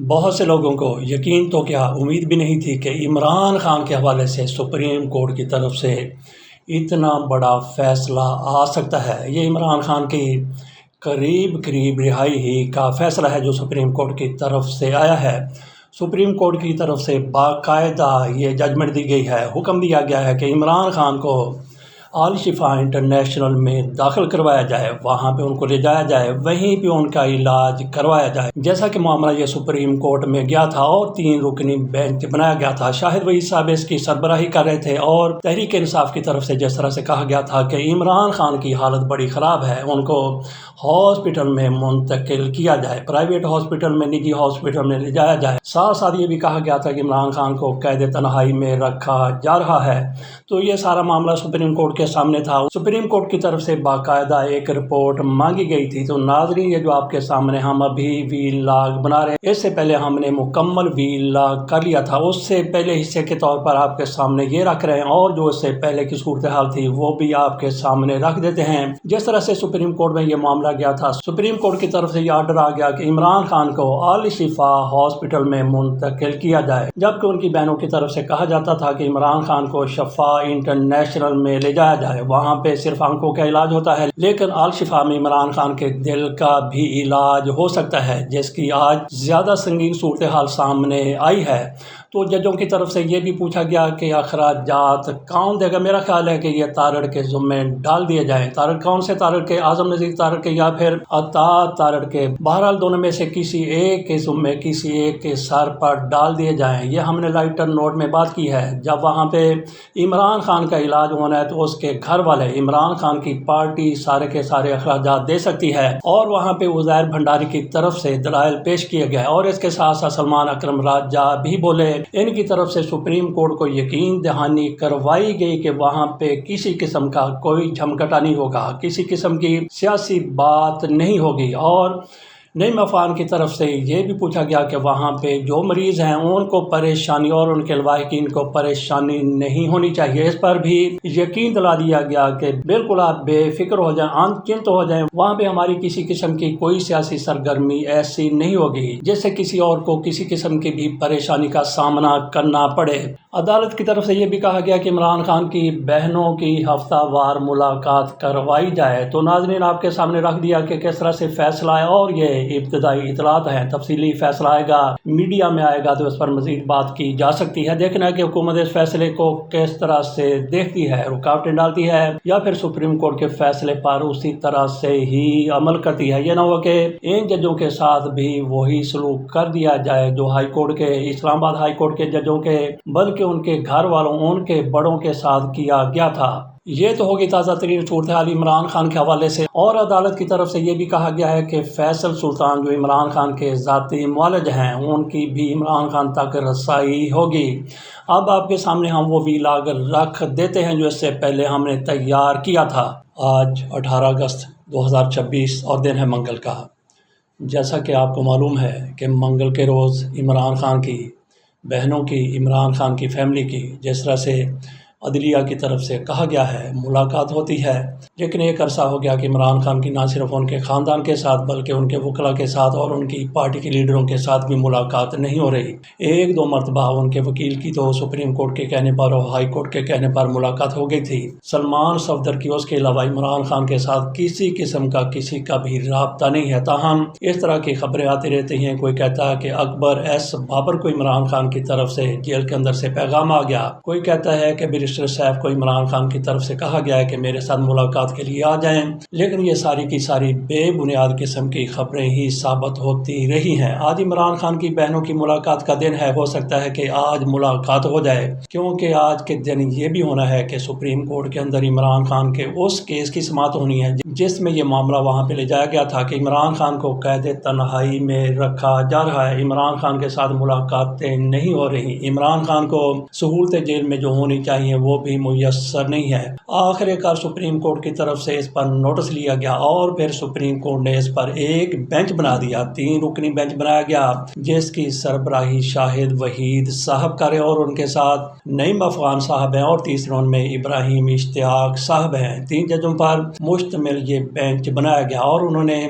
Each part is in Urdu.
بہت سے لوگوں کو یقین تو کیا امید بھی نہیں تھی کہ عمران خان کے حوالے سے سپریم کورٹ کی طرف سے اتنا بڑا فیصلہ آ سکتا ہے۔ یہ عمران خان کی قریب رہائی ہی کا فیصلہ ہے جو سپریم کورٹ کی طرف سے آیا ہے۔ سپریم کورٹ کی طرف سے باقاعدہ یہ ججمنٹ دی گئی ہے، حکم دیا گیا ہے کہ عمران خان کو الشفا انٹرنیشنل میں داخل کروایا جائے، وہاں پہ ان کو لے جایا جائے، وہیں پہ ان کا علاج کروایا جائے۔ جیسا کہ معاملہ یہ سپریم کورٹ میں گیا تھا اور 3 رکنی بینچ بنایا گیا تھا، شاہد وحید صاحب اس کی سربراہی کر رہے تھے اور تحریک انصاف کی طرف سے جس طرح سے کہا گیا تھا کہ عمران خان کی حالت بڑی خراب ہے، ان کو ہاسپٹل میں منتقل کیا جائے، پرائیویٹ ہاسپٹل میں، نجی ہاسپٹل میں لے جایا جائے۔ ساتھ ساتھ یہ بھی کہا گیا تھا کہ عمران خان کو قید تنہائی میں رکھا جا رہا ہے۔ تو یہ سارا معاملہ سپریم کورٹ کے سامنے تھا۔ سپریم کورٹ کی طرف سے باقاعدہ ایک رپورٹ مانگی گئی تھی۔ تو ناظرین، یہ جو آپ کے سامنے ہم ابھی ویلاگ بنا رہے ہیں، اس سے پہلے ہم نے مکمل ویلاگ کر لیا تھا، اس سے پہلے حصے کے طور پر آپ کے سامنے یہ رکھ رہے ہیں، اور جو اس سے پہلے کی صورتحال تھی وہ بھی آپ کے سامنے رکھ دیتے ہیں۔ جس طرح سے سپریم کورٹ میں یہ معاملہ گیا تھا، سپریم کورٹ کی طرف سے یہ آرڈر آ گیا کہ عمران خان کو الشفا ہاسپٹل میں منتقل کیا جائے، جبکہ ان کی بہنوں کی طرف سے کہا جاتا تھا کہ عمران خان کو شفا انٹرنیشنل میں لے جایا جائے، وہاں پہ صرف آنکھوں کا علاج ہوتا ہے، لیکن الشفا میں عمران خان کے دل کا بھی علاج ہو سکتا ہے، جس کی آج زیادہ سنگین صورتحال سامنے آئی ہے۔ تو ججوں کی طرف سے یہ بھی پوچھا گیا کہ اخراجات کون دے گا؟ میرا خیال ہے کہ یہ تارڑ کے ذمے ڈال دیے جائیں۔ تارڑ کون سے؟ تارڑ کے، اعظم نذیر تارڑ کے یا پھر عطا تارڑ کے؟ بہرحال دونوں میں سے کسی ایک کے ذمے، کسی ایک کے سر پر ڈال دیے جائیں۔ یہ ہم نے لائٹر نوٹ میں بات کی ہے۔ جب وہاں پہ عمران خان کا علاج ہونا ہے تو اس کے گھر والے، عمران خان کی پارٹی سارے کے سارے اخراجات دے سکتی ہے، اور وہاں پہ عزیر بھنڈاری کی طرف سے دلائل پیش کیے گئے، اور اس کے ساتھ ساتھ سلمان اکرم راجہ بھی بولے۔ ان کی طرف سے سپریم کورٹ کو یقین دہانی کروائی گئی کہ وہاں پہ کسی قسم کا کوئی جھمگٹا نہیں ہوگا، کسی قسم کی سیاسی بات نہیں ہوگی، اور نئی افغان کی طرف سے یہ بھی پوچھا گیا کہ وہاں پہ جو مریض ہیں ان کو پریشانی اور ان کے لواحقین کو پریشانی نہیں ہونی چاہیے۔ اس پر بھی یقین دلا دیا گیا کہ بالکل آپ بے فکر ہو جائیں، انچنت ہو جائیں، وہاں پہ ہماری کسی قسم کی کوئی سیاسی سرگرمی ایسی نہیں ہوگی جس سے کسی اور کو کسی قسم کی بھی پریشانی کا سامنا کرنا پڑے۔ عدالت کی طرف سے یہ بھی کہا گیا کہ عمران خان کی بہنوں کی ہفتہ وار ملاقات کروائی جائے۔ تو ناظرین، آپ کے سامنے رکھ دیا کہ کس طرح سے فیصلہ ہے، اور یہ ابتدائی اطلاعات ہیں، تفصیلی فیصلہ آئے گا، میڈیا میں آئے گا تو اس پر مزید بات کی جا سکتی ہے۔ دیکھنا ہے کہ حکومت اس فیصلے کو کس طرح سے دیکھتی ہے، رکاوٹیں ڈالتی ہے یا پھر سپریم کورٹ کے فیصلے پر اسی طرح سے ہی عمل کرتی ہے۔ یہ نہ ہو کہ ان ججوں کے ساتھ بھی وہی سلوک کر دیا جائے جو ہائی کورٹ کے، اسلام آباد ہائی کورٹ کے ججوں کے، بلکہ ان کے گھر والوں، ان کے بڑوں کے ساتھ کیا گیا تھا۔ یہ تو ہوگی تازہ ترین صورتحال عمران خان کے حوالے سے، اور عدالت کی طرف سے یہ بھی کہا گیا ہے کہ فیصل سلطان جو عمران خان کے ذاتی معالج ہیں، ان کی بھی عمران خان تک رسائی ہوگی۔ اب آپ کے سامنے ہم وہ ویلاگ رکھ دیتے ہیں جو اس سے پہلے ہم نے تیار کیا تھا۔ آج 18 اگست 2026 اور دن ہے منگل کا۔ جیسا کہ آپ کو معلوم ہے کہ منگل کے روز عمران خان کی بہنوں کی، عمران خان کی فیملی کی، جس طرح سے عدلیہ کی طرف سے کہا گیا ہے، ملاقات ہوتی ہے، لیکن ایک عرصہ ہو گیا کہ عمران خان کی نہ صرف ان کے خاندان کے ساتھ بلکہ ان کے وکلاء کے ساتھ اور ان کی پارٹی کے لیڈروں کے ساتھ بھی ملاقات نہیں ہو رہی۔ 1-2 مرتبہ ان کے وکیل کی تو سپریم کورٹ کے کہنے پر اور ہائی کورٹ کے کہنے پر ملاقات ہو گئی تھی، سلمان صفدر کی، اس کے علاوہ عمران خان کے ساتھ کسی قسم کا کسی کا بھی رابطہ نہیں ہے۔ تاہم اس طرح کی خبریں آتی رہتی ہیں، کوئی کہتا ہے کہ اکبر ایس بابر کو عمران خان کی طرف سے جیل کے اندر سے پیغام آ گیا، کوئی کہتا ہے کہ سیف کو عمران خان کی طرف سے کہا گیا ہے کہ میرے ساتھ ملاقات کے لیے آ جائیں، لیکن یہ ساری کی ساری بے بنیاد قسم کی خبریں ہی ثابت ہوتی رہی ہیں۔ آج عمران خان کی بہنوں کی ملاقات کا دن ہے، ہو سکتا ہے کہ آج ملاقات ہو جائے، کیونکہ آج کے دن یہ بھی ہونا ہے کہ سپریم کورٹ کے اندر عمران خان کے اس کیس کی سماعت ہونی ہے جس میں یہ معاملہ وہاں پہ لے جایا گیا تھا کہ عمران خان کو قید تنہائی میں رکھا جا رہا ہے، عمران خان کے ساتھ ملاقاتیں نہیں ہو رہی، عمران خان کو سہولتیں جیل میں جو ہونی چاہیے وہ بھی میسر نہیں ہے۔ آخر کار سپریم کورٹ کی طرف سے اس پر نوٹس لیا گیا اور پھر سپریم کورٹ نے اس پر ایک بینچ بنا دیا، 3 رکنی بینچ بنایا گیا جس کی سربراہی شاہد وحید صاحب کرے اور ان کے ساتھ نعیم افغان صاحب ہیں اور تیسرے ان میں ابراہیم اشتیاق صاحب ہیں۔ 3 ججوں پر مشتمل یہ بینچ بنایا گیا اور انہوں نے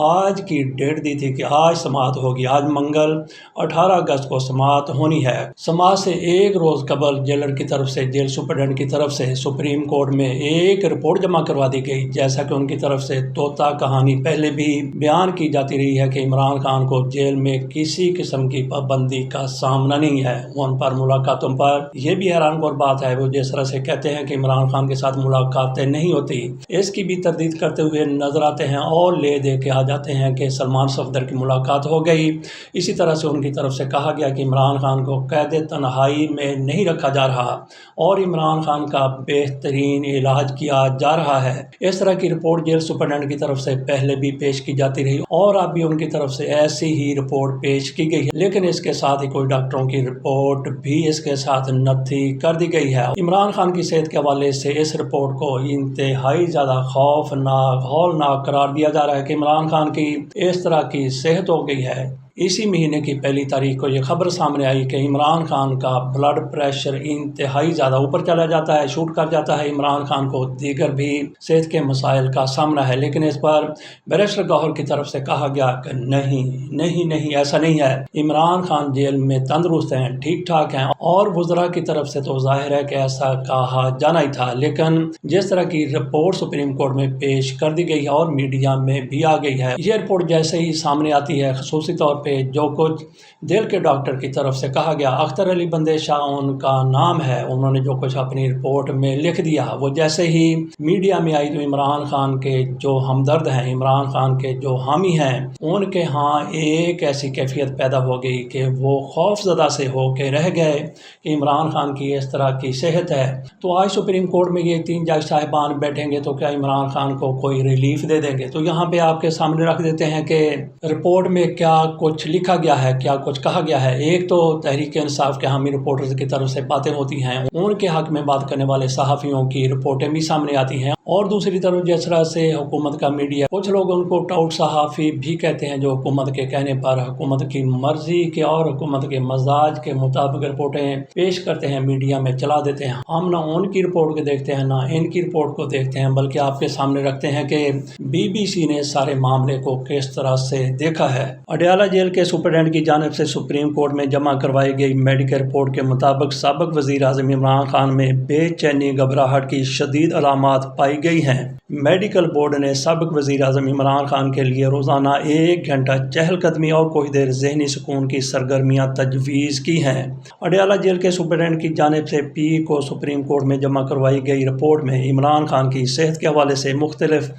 آج کی ڈیٹ دی تھی کہ آج سماعت ہوگی۔ آج منگل 18 اگست کو سماعت ہونی ہے۔ سماعت سے ایک روز قبل جیلر کی طرف سے، جیل سپرڈنٹ کی طرف سے سپریم کورٹ میں ایک رپورٹ جمع کروا دی گئی، جیسا کہ ان کی طرف سے طوطا کہانی پہلے بھی بیان کی جاتی رہی ہے کہ عمران خان کو جیل میں کسی قسم کی پابندی کا سامنا نہیں ہے۔ ان پر ملاقاتوں پر یہ بھی حیران کن بات ہے، وہ جس طرح سے کہتے ہیں کہ عمران خان کے ساتھ ملاقاتیں نہیں ہوتی، اس کی بھی تردید کرتے ہوئے نظر آتے ہیں اور لے دے کے آ جاتے ہیں کہ سلمان صفدر کی ملاقات ہو گئی۔ اسی طرح سے ان کی طرف سے کہا گیا کہ عمران خان کو قید تنہائی میں نہیں رکھا جا رہا اور عمران خان کا بہترین علاج کیا جا رہا ہے۔ اس طرح کی رپورٹ جیل سپرڈنٹ کی طرف سے پہلے بھی پیش کی جاتی رہی اور اب بھی ان کی طرف سے ایسی ہی رپورٹ پیش کی گئی ہے، لیکن اس کے ساتھ ہی کوئی ڈاکٹروں کی رپورٹ بھی اس کے ساتھ نتھی کر دی گئی ہے۔ عمران خان کی صحت کے حوالے سے اس رپورٹ کو انتہائی زیادہ خوفناک، ہولناک قرار دیا جا رہا ہے کہ عمران خان کی اس طرح کی صحت ہو گئی ہے۔ اسی مہینے کی 1 تاریخ کو یہ خبر سامنے آئی کہ عمران خان کا بلڈ پریشر انتہائی زیادہ اوپر چلا جاتا ہے، شوٹ کر جاتا ہے۔ عمران خان کو دیگر بھی صحت کے مسائل کا سامنا ہے، لیکن اس پر بیرسٹر گوہر کی طرف سے کہا گیا کہ نہیں ایسا نہیں ہے، عمران خان جیل میں تندرست ہیں، ٹھیک ٹھاک ہیں، اور وزراء کی طرف سے تو ظاہر ہے کہ ایسا کہا جانا ہی تھا، لیکن جس طرح کی رپورٹ سپریم کورٹ میں پیش کر دی گئی ہے اور میڈیا میں بھی آ گئی ہے، یہ رپورٹ جیسے ہی سامنے آتی ہے، خصوصی طور پہ جو کچھ دل کے ڈاکٹر کی طرف سے کہا گیا، اختر علی بندے شاہ ان کا نام ہے، انہوں نے جو کچھ اپنی رپورٹ میں لکھ دیا، وہ جیسے ہی میڈیا میں آئی تو عمران خان کے جو ہمدرد ہیں، عمران خان کے جو حامی ہیں، ان کے ہاں ایک ایسی کیفیت پیدا ہو گئی کہ وہ خوف زدہ سے ہو کے رہ گئے کہ عمران خان کی اس طرح کی صحت ہے۔ تو آج سپریم کورٹ میں یہ 3 جج صاحبان بیٹھیں گے تو کیا عمران خان کو کوئی ریلیف دے دیں گے؟ تو یہاں پہ آپ کے سامنے رکھ دیتے ہیں کہ رپورٹ میں کیا کچھ لکھا گیا ہے، کیا کچھ کہا گیا ہے۔ ایک تو تحریک انصاف کے حامی رپورٹرز کی طرف سے باتیں ہوتی ہیں، ان کے حق میں بات کرنے والے صحافیوں کی رپورٹیں بھی سامنے آتی ہیں، اور دوسری طرف جس طرح سے حکومت کا میڈیا، کچھ لوگ ان کو ٹاؤٹ صحافی بھی کہتے ہیں، جو حکومت کے کہنے پر حکومت کی مرضی کے اور حکومت کے مزاج کے مطابق رپورٹیں پیش کرتے ہیں، میڈیا میں چلا دیتے ہیں۔ ہم نہ ان کی رپورٹ کو دیکھتے ہیں، نہ ان کی رپورٹ کو دیکھتے ہیں، بلکہ آپ کے سامنے رکھتے ہیں کہ BBC نے سارے معاملے کو کس طرح سے دیکھا ہے۔ اڈیالہ جیل کے سپرڈنٹ کی جانب سے سپریم کورٹ میں جمع کروائی گئی میڈیکل رپورٹ کے مطابق سابق وزیر اعظم عمران خان میں بے چینی، گھبراہٹ کی شدید علامات پائی گئی ہیں۔ میڈیکل بورڈ نے سابق وزیر اعظم عمران خان کے لیے روزانہ 1 گھنٹہ چہل قدمی اور کچھ دیر ذہنی سکون کی سرگرمیاں تجویز کی ہیں۔ اڈیالہ جیل کے سپرڈنٹ کی جانب سے کو سپریم کورٹ میں جمع کروائی گئی رپورٹ میں عمران خان کی صحت کے حوالے سے مختلف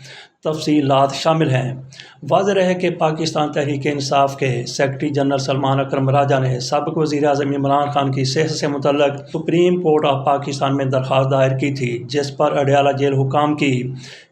تفصیلات شامل ہیں۔ واضح رہے کہ پاکستان تحریک انصاف کے سیکرٹری جنرل سلمان اکرم راجہ نے سابق وزیر اعظم عمران خان کی صحت سے متعلق سپریم کورٹ آف پاکستان میں درخواست دائر کی تھی، جس پر اڈیالہ جیل حکام کی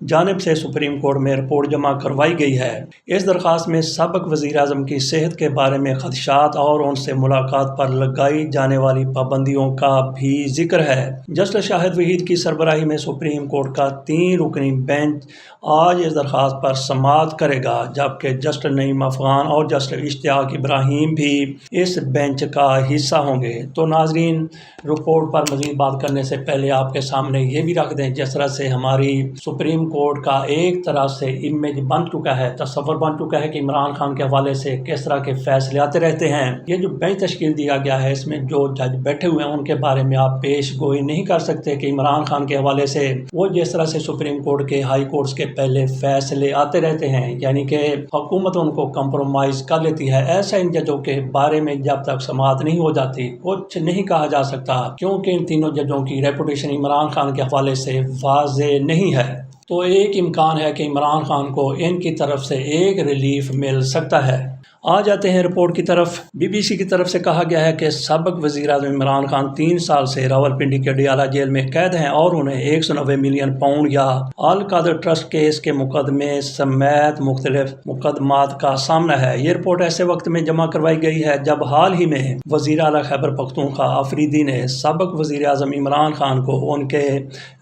جانب سے سپریم کورٹ میں رپورٹ جمع کروائی گئی ہے۔ اس درخواست میں سابق وزیر اعظم کی صحت کے بارے میں خدشات اور ان سے ملاقات پر لگائی جانے والی پابندیوں کا بھی ذکر ہے۔ جسٹس شاہد وحید کی سربراہی میں سپریم کورٹ کا 3 رکنی بینچ آج اس درخواست پر سماعت کرے گا، جبکہ جسٹس نعیم افغان اور جسٹس اشتیاق ابراہیم بھی اس بینچ کا حصہ ہوں گے۔ تو ناظرین، رپورٹ پر مزید بات کرنے سے پہلے آپ کے سامنے یہ بھی رکھ دیں، جس طرح سے ہماری سپریم کورٹ کا ایک طرح سے امیج بن چکا ہے، تصور بن چکا ہے کہ عمران خان کے حوالے سے کس طرح کے فیصلے آتے رہتے ہیں۔ یہ جو بینچ تشکیل دیا گیا ہے، اس میں جو جج بیٹھے ہوئے ہیں ان کے بارے میں آپ پیش گوئی نہیں کر سکتے کہ عمران خان کے حوالے سے وہ جس طرح سے سپریم کورٹ کے، ہائی کورٹس کے پہلے فیصلے آتے رہتے ہیں، یعنی کہ حکومت ان کو کمپرومائز کر لیتی ہے، ایسا ان ججوں کے بارے میں جب تک سماعت نہیں ہو جاتی کچھ نہیں کہا جا سکتا، کیونکہ ان تینوں ججوں کی ریپوٹیشن عمران خان کے حوالے سے واضح نہیں ہے۔ تو ایک امکان ہے کہ عمران خان کو ان کی طرف سے ایک ریلیف مل سکتا ہے۔ آ جاتے ہیں رپورٹ کی طرف۔ بی بی سی کی طرف سے کہا گیا ہے کہ سابق وزیر اعظم عمران خان 3 سال سے راولپنڈی کے ڈیالہ جیل میں قید ہیں اور انہیں 190 ملین پاؤنڈ یا القادر ٹرسٹ کیس کے مقدمے سمیت مختلف مقدمات کا سامنا ہے۔ یہ رپورٹ ایسے وقت میں جمع کروائی گئی ہے جب حال ہی میں وزیر اعلیٰ خیبر پختونخوا آفریدی نے سابق وزیر اعظم عمران خان کو ان کے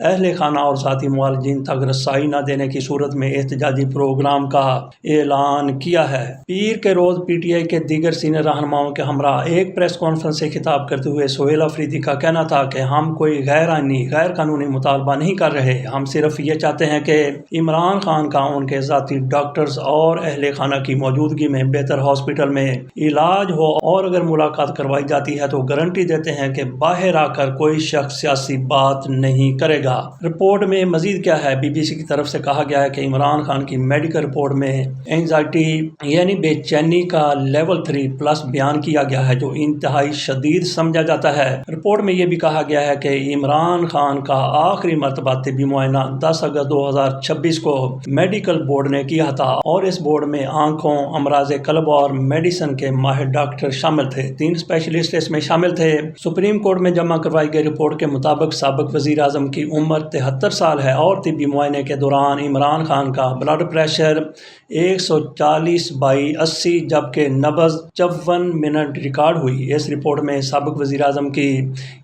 اہل خانہ اور ذاتی معالجین تک رسائی نہ دینے کی صورت میں احتجاجی پروگرام کا اعلان کیا ہے۔ پیر کے روز پی ٹی آئی کے دیگر سینئر رہنماؤں کے ہمراہ ایک پریس کانفرنس سے خطاب کرتے ہوئے سہیل آفریدی کا کہنا تھا کہ ہم کوئی غیر آئینی غیر قانونی مطالبہ نہیں کر رہے، ہم صرف یہ چاہتے ہیں کہ عمران خان کا ان کے ذاتی ڈاکٹرز اور اہل خانہ کی موجودگی میں بہتر ہاسپٹل میں علاج ہو، اور اگر ملاقات کروائی جاتی ہے تو گارنٹی دیتے ہیں کہ باہر آ کر کوئی شخص سیاسی بات نہیں کرے گا۔ رپورٹ میں مزید کیا ہے؟ بی بی سی کی طرف سے کہا گیا ہے کہ عمران خان کی میڈیکل رپورٹ میں اینزائٹی یعنی بے چینی کا لیول 3+ بیان کیا گیا ہے جو انتہائی شدید سمجھا جاتا ہے۔ رپورٹ میں یہ بھی کہا گیا ہے کہ عمران خان کا آخری مرتبہ طبی معائنہ 10 اگست 2026 کو میڈیکل بورڈ نے کیا تھا اور اس بورڈ میں آنکھوں، امراض قلب اور میڈیسن کے ماہر ڈاکٹر شامل تھے۔ 3 اسپیشلسٹ اس میں شامل تھے۔ سپریم کورٹ میں جمع کروائی گئی رپورٹ کے مطابق سابق وزیر اعظم کی عمر 73 سال ہے اور طبی معائنے کے دوران عمران خان کا بلڈ پریشر 140/80 جبکہ نبض 54 منٹ ریکارڈ ہوئی۔ اس رپورٹ میں سابق وزیر اعظم کی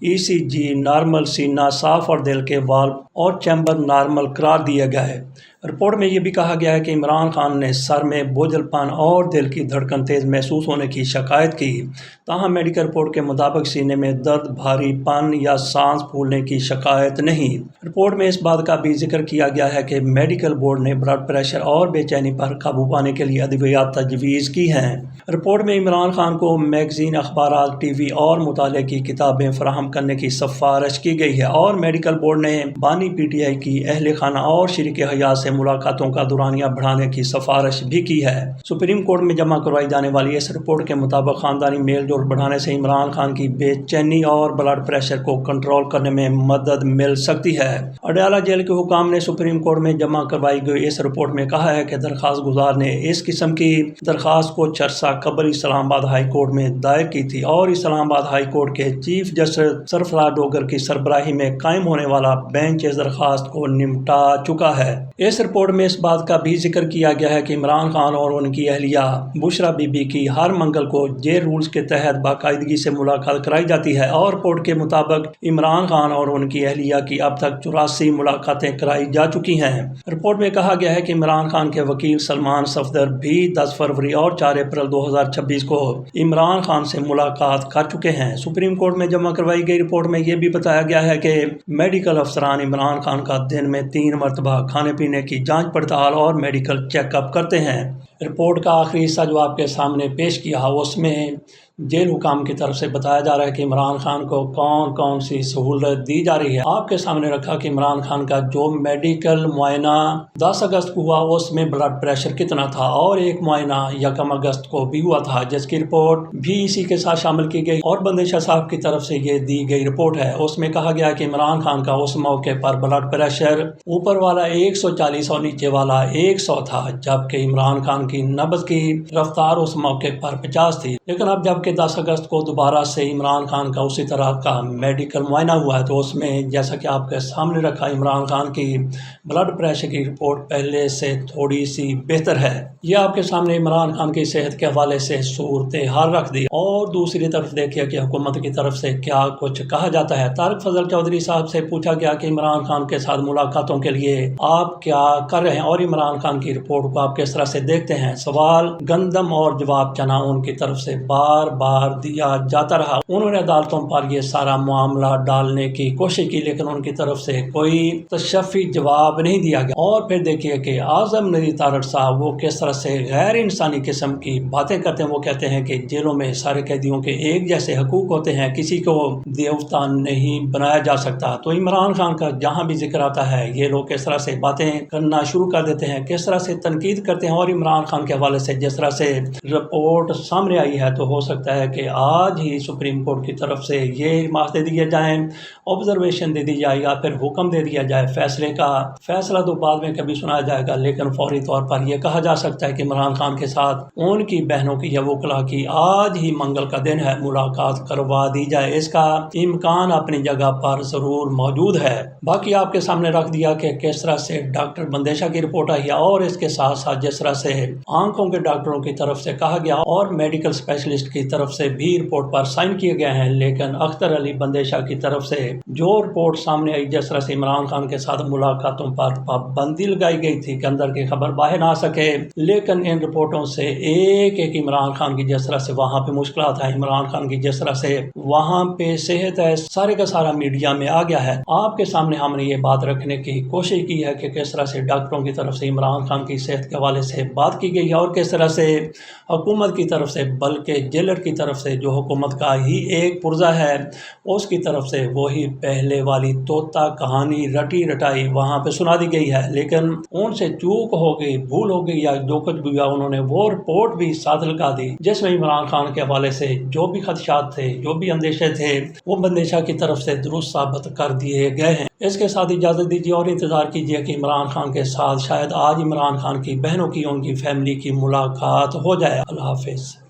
ECG نارمل، سینہ صاف اور دل کے والو اور چیمبر نارمل قرار دیے گئے۔ رپورٹ میں یہ بھی کہا گیا ہے کہ عمران خان نے سر میں بوجھل پن اور دل کی دھڑکن تیز محسوس ہونے کی شکایت کی، تاہم میڈیکل رپورٹ کے مطابق سینے میں درد، بھاری پن یا سانس پھولنے کی شکایت نہیں۔ رپورٹ میں اس بات کا بھی ذکر کیا گیا ہے کہ میڈیکل بورڈ نے بلڈ پریشر اور بے چینی پر قابو پانے کے لیے ادویات تجویز کی ہیں۔ رپورٹ میں عمران خان کو میگزین، اخبارات، ٹی وی اور مطالعے کی کتابیں فراہم کرنے کی سفارش کی گئی ہے اور میڈیکل بورڈ نے بانی پی ٹی آئی کی اہل خانہ اور شریک حیات سے ملاقاتوں کا دورانیہ بڑھانے کی سفارش بھی کی ہے۔ سپریم کورٹ میں جمع کروائی جانے والی اس رپورٹ کے مطابق خاندانی میل جول بڑھانے سے عمران خان کی بے چینی اور بلڈ پریشر کو کنٹرول کرنے میں مدد مل سکتی ہے۔ اڈیالہ جیل کے حکام نے سپریم کورٹ میں جمع کروائی گئی اس رپورٹ میں کہا ہے کہ درخواست گزار نے اس قسم کی درخواست کچھ عرصہ قبل اسلام آباد ہائی کورٹ میں دائر کی تھی اور اسلام آباد ہائی کورٹ کے چیف جسٹس سرفراز ڈوگر کی سربراہی میں قائم ہونے والا بینچ اس درخواست کو نمٹا چکا ہے۔ اس رپورٹ میں اس بات کا بھی ذکر کیا گیا ہے کہ عمران خان اور ان کی اہلیہ بشرا بی بی کی ہر منگل کو جیل رولز کے تحت باقاعدگی سے ملاقات کرائی جاتی ہے اور رپورٹ کے مطابق عمران خان اور ان کی اہلیہ کی اب تک 84 ملاقاتیں کرائی جا چکی ہیں۔ رپورٹ میں کہا گیا ہے کہ عمران خان کے وکیل سلمان صفدر بھی 10 فروری اور 4 اپریل 2026 کو عمران خان سے ملاقات کر چکے ہیں۔ سپریم کورٹ میں جمع کروائی گئی رپورٹ میں یہ بھی بتایا گیا ہے کہ میڈیکل افسران عمران خان کا دن میں 3 مرتبہ کھانے پینے کی جانچ پڑتال اور میڈیکل چیک اپ کرتے ہیں۔ رپورٹ کا آخری حصہ جو آپ کے سامنے پیش کیا اس میں جیل حکام کی طرف سے بتایا جا رہا ہے کہ عمران خان کو کون کون سی سہولت دی جا رہی ہے۔ آپ کے سامنے رکھا کہ عمران خان کا جو میڈیکل معائنہ 10 اگست کو ہوا اس میں بلڈ پریشر کتنا تھا اور ایک معائنہ 1 اگست کو بھی ہوا تھا جس کی رپورٹ بھی اسی کے ساتھ شامل کی گئی اور بندیشہ صاحب کی طرف سے یہ دی گئی رپورٹ ہے۔ اس میں کہا گیا کہ عمران خان کا اس موقع پر بلڈ پریشر اوپر والا 140 اور نیچے والا 100 تھا جبکہ عمران خان کی نبض کی رفتار اس موقع پر 50 تھی، لیکن اب جب کہ 10 اگست کو دوبارہ سے عمران خان کا اسی طرح کا میڈیکل معائنہ ہوا ہے تو اس میں جیسا کہ آپ کے سامنے رکھا عمران خان کی بلڈ پریشر کی رپورٹ پہلے سے تھوڑی سی بہتر ہے۔ یہ آپ کے سامنے عمران خان کی صحت کے حوالے سے صورتحال رکھ دی اور دوسری طرف دیکھیے کہ حکومت کی طرف سے کیا کچھ کہا جاتا ہے۔ طارق فضل چودھری صاحب سے پوچھا گیا کہ عمران خان کے ساتھ ملاقاتوں کے لیے آپ کیا کر رہے ہیں اور عمران خان کی رپورٹ کو آپ کس طرح سے دیکھتے ہیں۔ سوال گندم اور جواب چنا ان کی طرف سے بار بار دیا جاتا رہا۔ انہوں نے عدالتوں پر یہ سارا معاملہ ڈالنے کی کوشش کی لیکن ان کی طرف سے کوئی تشفی جواب نہیں دیا گیا۔ اور پھر دیکھیے کہ اعظم ندی طارق صاحب وہ کس طرح سے غیر انسانی قسم کی باتیں کرتے ہیں۔ وہ کہتے ہیں کہ جیلوں میں سارے قیدیوں کے ایک جیسے حقوق ہوتے ہیں، کسی کو دیوتا نہیں بنایا جا سکتا۔ تو عمران خان کا جہاں بھی ذکر آتا ہے یہ لوگ کس طرح سے باتیں کرنا شروع کر دیتے ہیں، کس طرح سے تنقید کرتے ہیں اور عمران خان کے حوالے سے جس طرح سے رپورٹ سامنے آئی ہے، تو ہو سکتا ہے کہ آج ہی سپریم کورٹ کی طرف سے یہ مارکس دے دیے جائیں، آبزرویشن دے دی جائے یا پھر حکم دے دیا جائے فیصلے کا۔ فیصلہ تو بعد میں کبھی سنایا جائے گا، لیکن فوری طور پر یہ کہا جا سکتا ہے کہ عمران خان کے ساتھ ان کی بہنوں کی یا وکلا کی آج ہی منگل کا دن ہے، ملاقات کروا دی جائے۔ اس کا امکان اپنی جگہ پر ضرور موجود ہے۔ باقی آپ کے سامنے رکھ دیا کہ کس طرح سے ڈاکٹر بندیشہ کی رپورٹ آئی ہے، اور اس کے ساتھ ساتھ جس طرح سے آنکھوں کے ڈاکٹروں کی طرف سے کہا گیا اور میڈیکل اسپیشلسٹ کی طرف سے بھی رپورٹ پر سائن کیے گئے ہیں، لیکن اختر علی بندیشہ کی طرف سے جو رپورٹ سامنے آئی جس طرح سے عمران خان کے ساتھ ملاقاتوں پر پابندی لگائی گئی تھی کہ اندر کی خبر باہر نہ آ سکے، لیکن ان رپورٹوں سے ایک عمران خان کی جس طرح سے وہاں پہ مشکلات ہیں، عمران خان کی جس طرح سے وہاں پہ صحت ہے، سارے کا سارا میڈیا میں آ گیا ہے۔ آپ کے سامنے ہم نے یہ بات رکھنے کی کوشش کی ہے کہ کس طرح سے ڈاکٹروں کی طرف سے عمران خان کی صحت کے حوالے سے بات کی گئی ہے، اور کس طرح سے حکومت کی طرف سے، بلکہ جیلر کی طرف سے جو حکومت کا ہی ایک پرزہ ہے، اس کی طرف سے وہی پہلے والی طوطا کہانی رٹی رٹائی وہاں پہ سنا دی گئی ہے، لیکن ان سے چوک ہو گئی، بھول ہو گئی، یا جو کچھ بھی ہوا انہوں نے وہ رپورٹ بھی ساتھ لگا دی جس میں عمران خان کے حوالے سے جو بھی خدشات تھے، جو بھی اندیشے تھے، وہ بندیشہ کی طرف سے درست ثابت کر دیے گئے ہیں۔ اس کے ساتھ اجازت دیجیے اور انتظار کیجیے کہ عمران خان کے ساتھ شاید آج عمران خان کی بہنوں کی، ان کی فیملی کی ملاقات ہو جائے۔ اللہ حافظ۔